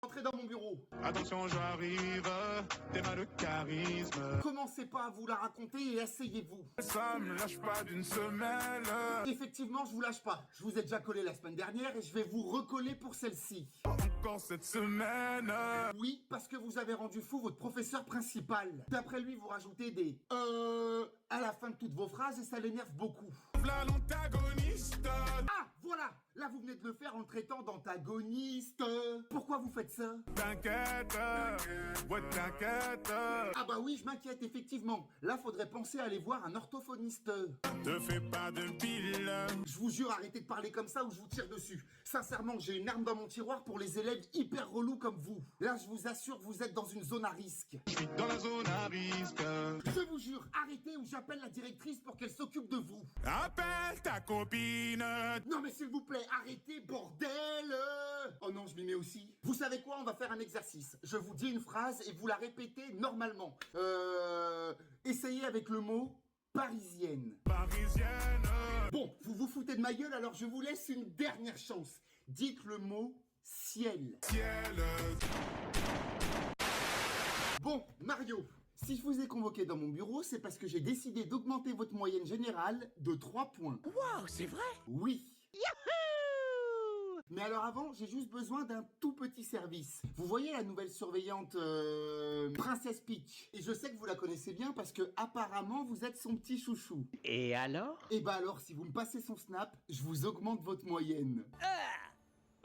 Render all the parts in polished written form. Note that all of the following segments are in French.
Entrez dans mon bureau. Attention, j'arrive, t'es mal de charisme. Commencez pas à vous la raconter et asseyez-vous. Ça me lâche pas d'une semelle. Effectivement, je vous lâche pas. Je vous ai déjà collé la semaine dernière et je vais vous recoller pour celle-ci. Encore cette semaine. Oui, parce que vous avez rendu fou votre professeur principal. D'après lui, vous rajoutez des à la fin de toutes vos phrases et ça l'énerve beaucoup. V'là l'antagoniste. Ah, voilà. Là, vous venez de le faire en le traitant d'antagoniste. Pourquoi vous faites ça? T'inquiète, ouais t'inquiète. Ah bah oui, je m'inquiète, effectivement. Là, faudrait penser à aller voir un orthophoniste. Te fais pas de pile. Je vous jure, arrêtez de parler comme ça ou je vous tire dessus. Sincèrement, j'ai une arme dans mon tiroir pour les élèves hyper relous comme vous. Là, je vous assure, vous êtes dans une zone à risque. Je suis dans la zone à risque. Je vous jure, arrêtez ou j'appelle la directrice pour qu'elle s'occupe de vous. Appelle ta copine. Non mais s'il vous plaît, arrêtez, bordel. Oh non, je m'y mets aussi. Vous savez quoi, on va faire un exercice. Je vous dis une phrase et vous la répétez normalement. Essayez avec le mot parisienne. Parisienne. Bon, vous vous foutez de ma gueule, alors je vous laisse une dernière chance. Dites le mot ciel. Ciel. Bon, Mario, si je vous ai convoqué dans mon bureau, c'est parce que j'ai décidé d'augmenter votre moyenne générale de 3 points. Wow, c'est vrai? Oui. Yahoo! Mais alors avant, j'ai juste besoin d'un tout petit service. Vous voyez la nouvelle surveillante Princesse Peach. Et je sais que vous la connaissez bien parce que apparemment vous êtes son petit chouchou. Et alors? Et bah alors, si vous me passez son snap, je vous augmente votre moyenne.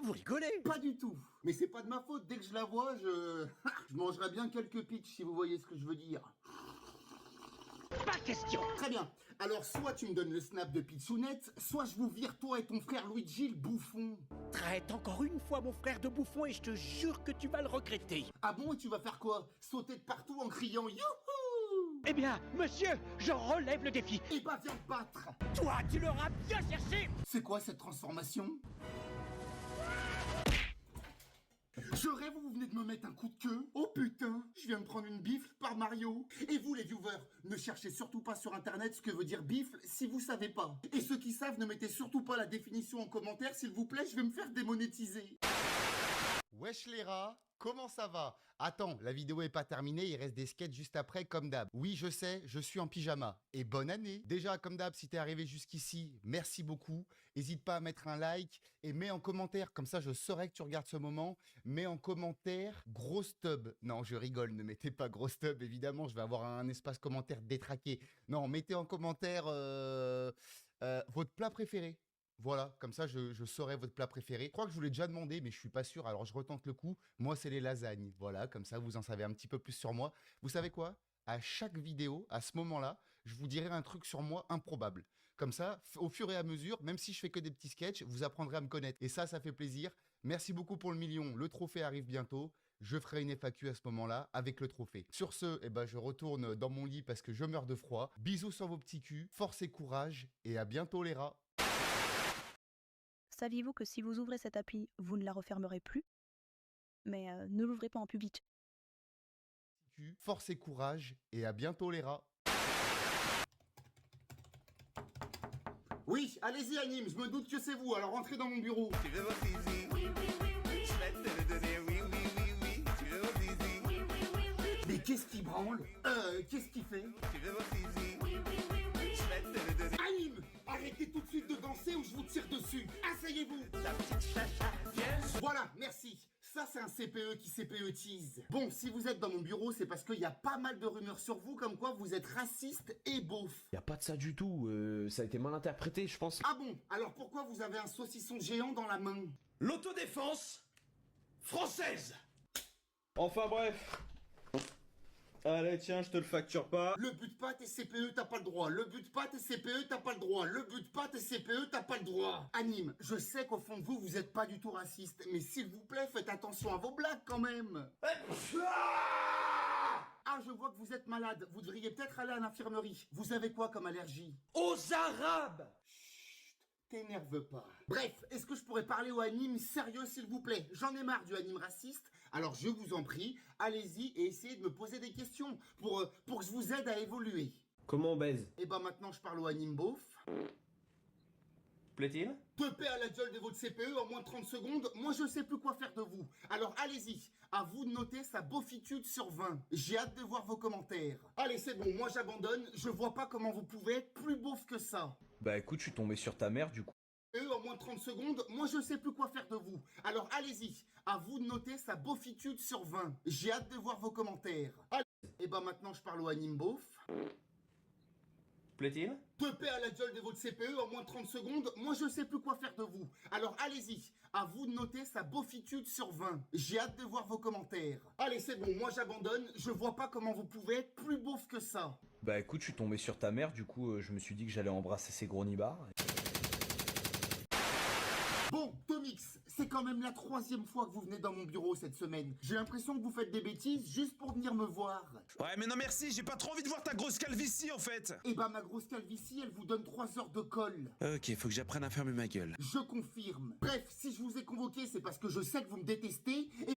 Vous rigolez? Pas du tout. Mais c'est pas de ma faute, dès que je la vois, je mangerai bien quelques Peach si vous voyez ce que je veux dire. Pas question! Très bien. Alors soit tu me donnes le snap de Pitchounette, soit je vous vire toi et ton frère Luigi le bouffon. Traite encore une fois mon frère de bouffon et je te jure que tu vas le regretter. Ah bon, et tu vas faire quoi? Sauter de partout en criant youhou? Eh bien, monsieur, je relève le défi. Eh bah viens te battre. Toi, tu l'auras bien cherché. C'est quoi cette transformation? Je rêve où vous venez de me mettre un coup de queue. Oh putain, je viens de prendre une bifle par Mario. Et vous les viewers, ne cherchez surtout pas sur internet ce que veut dire bifle si vous savez pas. Et ceux qui savent, ne mettez surtout pas la définition en commentaire s'il vous plaît, je vais me faire démonétiser. Wesh les rats, comment ça va? Attends, la vidéo est pas terminée, il reste des sketchs juste après comme d'hab. Oui, je sais, je suis en pyjama. Et bonne année. Déjà, comme d'hab, si t'es arrivé jusqu'ici, merci beaucoup. Hésite pas à mettre un like et mets en commentaire, comme ça je saurai que tu regardes ce moment. Mets en commentaire gros stub. Non, je rigole, ne mettez pas gros stub, évidemment, je vais avoir un espace commentaire détraqué. Non, mettez en commentaire votre plat préféré. Voilà, comme ça je saurai votre plat préféré. Je crois que je vous l'ai déjà demandé, mais je suis pas sûr, alors je retente le coup. Moi, c'est les lasagnes. Voilà, comme ça vous en savez un petit peu plus sur moi. Vous savez quoi? À chaque vidéo, à ce moment-là, je vous dirai un truc sur moi improbable. Comme ça, au fur et à mesure, même si je fais que des petits sketchs, vous apprendrez à me connaître. Et ça fait plaisir. Merci beaucoup pour le million. Le trophée arrive bientôt. Je ferai une FAQ à ce moment-là avec le trophée. Sur ce, eh ben, je retourne dans mon lit parce que je meurs de froid. Bisous sur vos petits culs, force et courage, et à bientôt les rats. Saviez-vous que si vous ouvrez cette appli, vous ne la refermerez plus? Mais ne l'ouvrez pas en public. Force et courage, et à bientôt les rats. Oui, allez-y Anime, je me doute que c'est vous, alors rentrez dans mon bureau. Tu veux voir Zizi? Oui, oui, oui, oui. Je vais te le donner, oui, oui, oui, oui. Tu veux voir Zizi? Oui, oui, oui, oui. Mais qu'est-ce qui branle? Qu'est-ce qu'il fait? Tu veux voir Zizi? Oui, oui, oui, oui. Je vais te le donner. Anime, arrêtez tout de suite de danser ou je vous tire dessus. Asseyez-vous. Ta petite chacha, viens. Voilà, merci. Ça, c'est un CPE qui CPE-tise. Bon, si vous êtes dans mon bureau, c'est parce qu'il y a pas mal de rumeurs sur vous comme quoi vous êtes raciste et beauf. Y a pas de ça du tout, ça a été mal interprété, je pense. Ah bon? Alors pourquoi vous avez un saucisson géant dans la main? L'autodéfense française. Enfin bref. Allez, tiens, je te le facture pas. Le but pas tes CPE, t'as pas le droit. Le but pas tes CPE, t'as pas le droit. Le but pas tes CPE, t'as pas le droit. Anime, je sais qu'au fond de vous, vous êtes pas du tout raciste. Mais s'il vous plaît, faites attention à vos blagues quand même. Ah, je vois que vous êtes malade. Vous devriez peut-être aller à l'infirmerie. Vous avez quoi comme allergie? Aux Arabes. T'énerve pas. Bref, est-ce que je pourrais parler au anime sérieux s'il vous plaît? J'en ai marre du anime raciste. Alors je vous en prie, allez-y et essayez de me poser des questions pour que je vous aide à évoluer. Comment on baise? Et ben maintenant je parle au anime beauf. Plaît-il? Topez à la gueule de votre CPE en moins de 30 secondes, moi je sais plus quoi faire de vous. Alors allez-y, à vous de noter sa beaufitude sur 20. J'ai hâte de voir vos commentaires. Allez c'est bon, moi j'abandonne, je vois pas comment vous pouvez être plus beauf que ça. Bah écoute, je suis tombé sur ta mère du coup. En moins de 30 secondes, moi je sais plus quoi faire de vous. Alors allez-y, à vous de noter sa beaufitude sur 20. J'ai hâte de voir vos commentaires. Allez, et ben maintenant je parle au anime beauf. Plaît-il? Topez à la gueule de votre CPE en moins de 30 secondes, moi je sais plus quoi faire de vous. Alors allez-y, à vous de noter sa beaufitude sur 20. J'ai hâte de voir vos commentaires. Allez c'est bon, moi j'abandonne, je vois pas comment vous pouvez être plus beauf que ça. Bah écoute, je suis tombé sur ta mère, du coup je me suis dit que j'allais embrasser ces gros nibards. Bon, Tomix, c'est quand même la 3e fois que vous venez dans mon bureau cette semaine. J'ai l'impression que vous faites des bêtises juste pour venir me voir. Ouais, mais non merci, j'ai pas trop envie de voir ta grosse calvitie en fait. Eh ben ma grosse calvitie, elle vous donne 3 heures de colle. Ok, faut que j'apprenne à fermer ma gueule. Je confirme. Bref, si je vous ai convoqué, c'est parce que je sais que vous me détestez et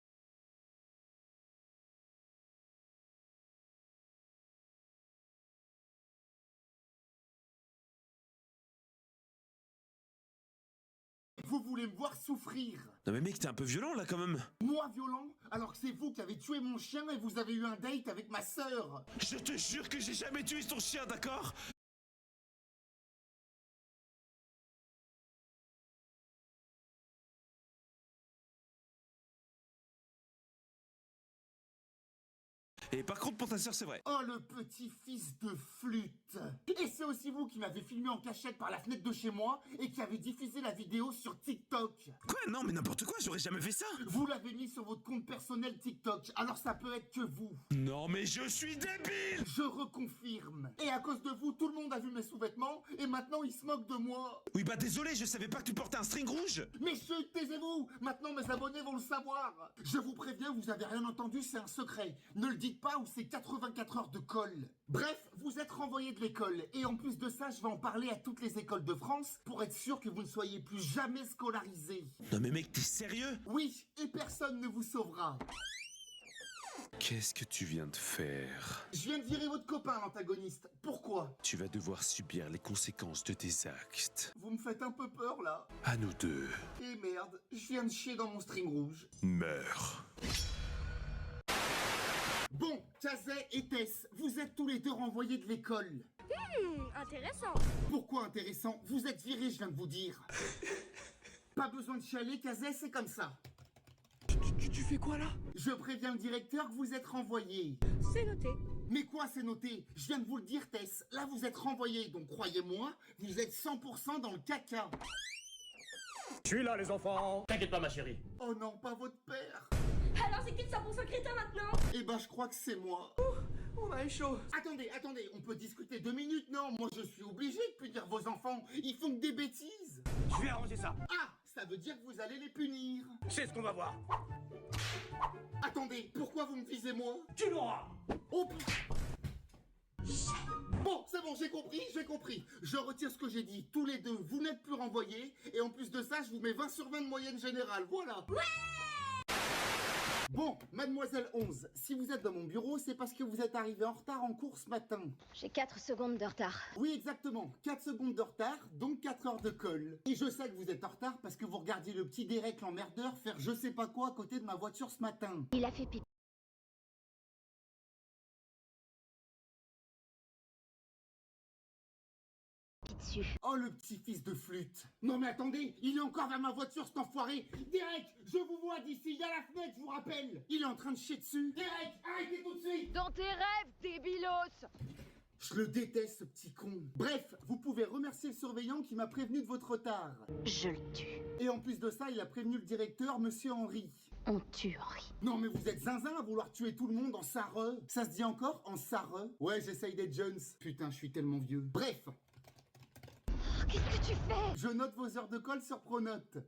vous voulez me voir souffrir. Non mais mec, t'es un peu violent là quand même. Moi violent, alors que c'est vous qui avez tué mon chien et vous avez eu un date avec ma sœur. Je te jure que j'ai jamais tué ton chien, d'accord? Et par contre pour ta sœur c'est vrai. Oh le petit fils de flûte. Et c'est aussi vous qui m'avez filmé en cachette par la fenêtre de chez moi et qui avez diffusé la vidéo sur TikTok. Quoi? Non mais n'importe quoi, j'aurais jamais fait ça. Vous l'avez mis sur votre compte personnel TikTok, alors ça peut être que vous. Non mais je suis débile. Je reconfirme. Et à cause de vous, tout le monde a vu mes sous-vêtements et maintenant ils se moquent de moi. Oui bah désolé, je savais pas que tu portais un string rouge. Mais chut, taisez-vous. Maintenant mes abonnés vont le savoir. Je vous préviens, vous avez rien entendu, c'est un secret. Ne le dites pas ou c'est 84 heures de colle. Bref, vous êtes renvoyé de l'école. Et en plus de ça, je vais en parler à toutes les écoles de France pour être sûr que vous ne soyez plus jamais scolarisés. Non mais mec, t'es sérieux? Oui, et personne ne vous sauvera. Qu'est-ce que tu viens de faire? Je viens de virer votre copain, l'antagoniste. Pourquoi? Tu vas devoir subir les conséquences de tes actes. Vous me faites un peu peur, là. À nous deux. Et merde, je viens de chier dans mon string rouge. Meurs. Bon, Kazay et Tess, vous êtes tous les deux renvoyés de l'école. Intéressant. Pourquoi intéressant? Vous êtes virés, je viens de vous dire. Pas besoin de chialer, Kazay, c'est comme ça. Tu fais quoi là? Je préviens le directeur que vous êtes renvoyés. C'est noté. Mais quoi, c'est noté? Je viens de vous le dire, Tess. Là, vous êtes renvoyés, donc croyez-moi, vous êtes 100% dans le caca. Je suis là les enfants. T'inquiète pas ma chérie. Oh non, pas votre père. Alors c'est qui le 100% crétin maintenant? Eh ben, je crois que c'est moi. On a chaud. Attendez, on peut discuter 2 minutes, non? Moi, je suis obligé de punir vos enfants. Ils font que des bêtises. Je vais arranger ça. Ah, ça veut dire que vous allez les punir. C'est ce qu'on va voir. Attendez, pourquoi vous me visez moi? Tu l'auras. Oh putain. Bon, c'est bon, j'ai compris. Je retire ce que j'ai dit. Tous les deux, vous n'êtes plus renvoyés. Et en plus de ça, je vous mets 20 sur 20 de moyenne générale. Voilà. Ouais. Bon, mademoiselle 11, si vous êtes dans mon bureau, c'est parce que vous êtes arrivé en retard en cours ce matin. J'ai 4 secondes de retard. Oui, exactement. 4 secondes de retard, donc 4 heures de colle. Et je sais que vous êtes en retard parce que vous regardiez le petit Derek l'emmerdeur faire je sais pas quoi à côté de ma voiture ce matin. Il a fait pipi dessus. Oh, le petit fils de flûte. Non mais attendez, il est encore vers ma voiture cet enfoiré. Derek, je vous vois d'ici, il y a la fenêtre, je vous rappelle. Il est en train de chier dessus. Derek, arrêtez tout de suite. Dans tes rêves, débilos. Je le déteste, ce petit con. Bref, vous pouvez remercier le surveillant qui m'a prévenu de votre retard. Je le tue. Et en plus de ça, il a prévenu le directeur, monsieur Henry. On tue Henri. Non mais vous êtes zinzin à vouloir tuer tout le monde en sarre. Ça se dit encore en sarre? Ouais, j'essaye d'être Jones. Putain, je suis tellement vieux. Bref. Qu'est-ce que tu fais? Je note vos heures de colle sur Pronote.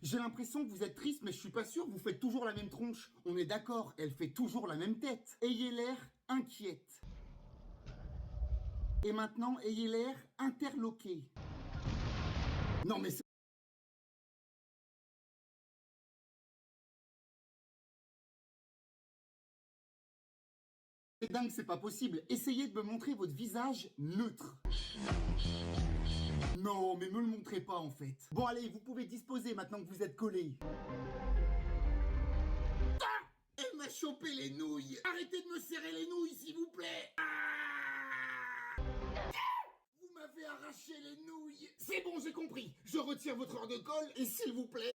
J'ai l'impression que vous êtes triste, mais je suis pas sûr, vous faites toujours la même tronche. On est d'accord, elle fait toujours la même tête. Ayez l'air inquiète. Et maintenant, ayez l'air interloqué. Non mais c'est... C'est dingue, c'est pas possible. Essayez de me montrer votre visage neutre. Non, mais me le montrez pas en fait. Bon allez, vous pouvez disposer maintenant que vous êtes collés. Ah, elle m'a chopé les nouilles. Arrêtez de me serrer les nouilles, s'il vous plaît. Ah, vous m'avez arraché les nouilles. C'est bon, j'ai compris. Je retire votre heure de colle et s'il vous plaît,